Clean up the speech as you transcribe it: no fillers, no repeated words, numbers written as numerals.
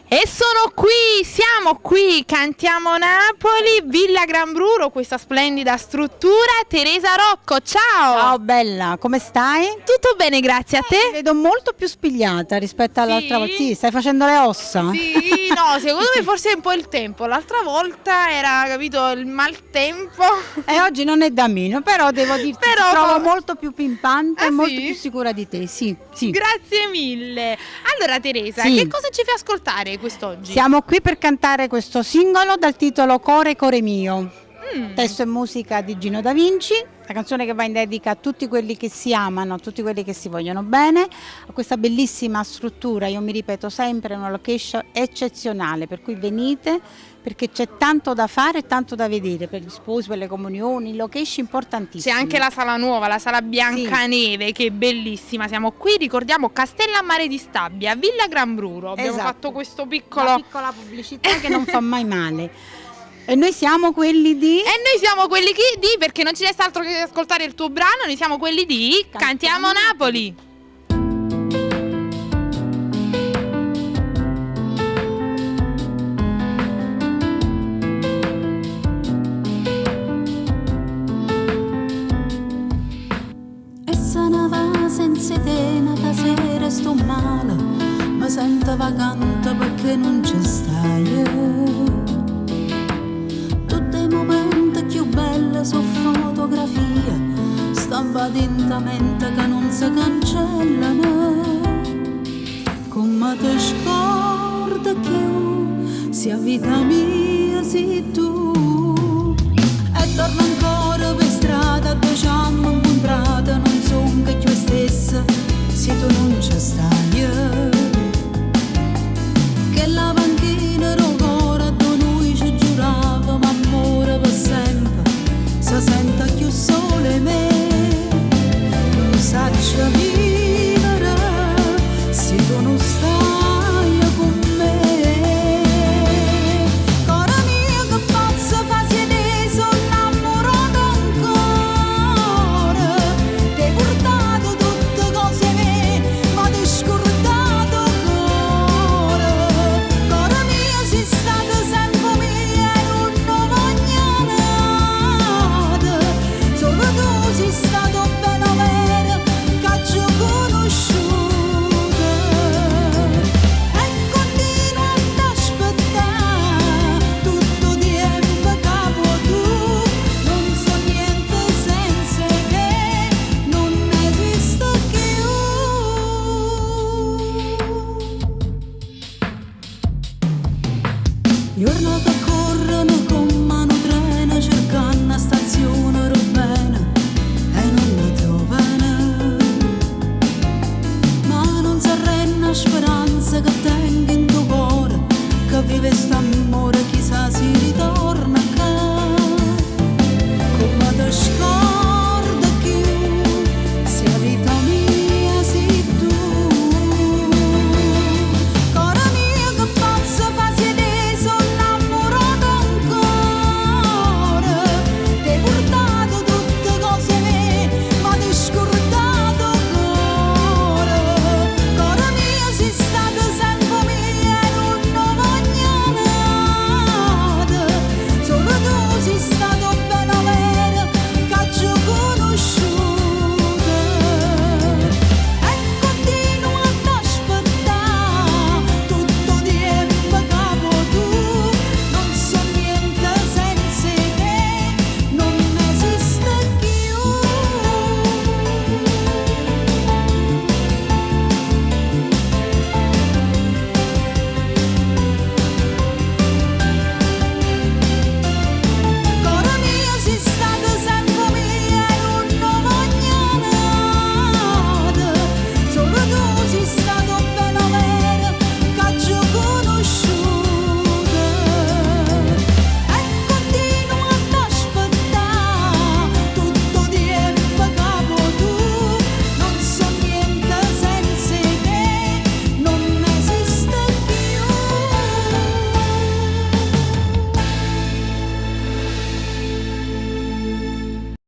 E sono qui, siamo qui, cantiamo Napoli, Villa Gran Bruro, questa splendida struttura. Teresa Rocco, ciao! Ciao bella, come stai? Tutto bene, grazie a Ti te? vedo molto più spigliata rispetto all'altra volta. Sì, stai facendo le ossa? Sì, no, secondo me forse è un po' il tempo. L'altra volta era, capito, il maltempo. E oggi non è da meno, però devo dirti che ti trovo molto più pimpante e molto più sicura di te. Sì. Grazie mille. Allora Teresa, che cosa ci fai ascoltare quest'oggi? Siamo qui per cantare questo singolo dal titolo Core Core Mio. Testo e musica di Gino Da Vinci, la canzone che va in dedica a tutti quelli che si amano, a tutti quelli che si vogliono bene, a questa bellissima struttura, io mi ripeto sempre, è una location eccezionale, per cui venite perché c'è tanto da fare e tanto da vedere per gli sposi, per le comunioni, location importantissime. C'è anche la sala nuova, la sala Biancaneve, che è bellissima. Siamo qui, ricordiamo, Castellammare di Stabia, Villa Gran Bruro. Abbiamo fatto questo una piccola pubblicità che non fa mai male. E noi siamo quelli di... perché non ci resta altro che ascoltare il tuo brano, noi siamo quelli di Cantiamo Napoli. E se ne va senza te, una sera sto male, mi sento vacante perché non ci stai. Più belle su fotografie stampate intamente che non si cancellano. Come ti scordi che sia vita mia sei tu. E torno ancora per strada dove ci hanno incontrato, non so che io stessa se tu non ci stai. Che la panchina rocora dove noi ci giuravamo amore per sempre, se senta più sole me, non saccia vivere se tu non stai con me. Cara mia che posso fare se te sono innamorato ancora, ti hai portato tutte cose mie ma ti hai scordato ancora. Cara mia sei stata sempre mia e non voglio nada, solo tu sei stato bene vero che ci ho conosciuto. E continuo ad aspettare tutto tempo che vuoi tu, non so niente senza te, non esiste più. Giorno che corrono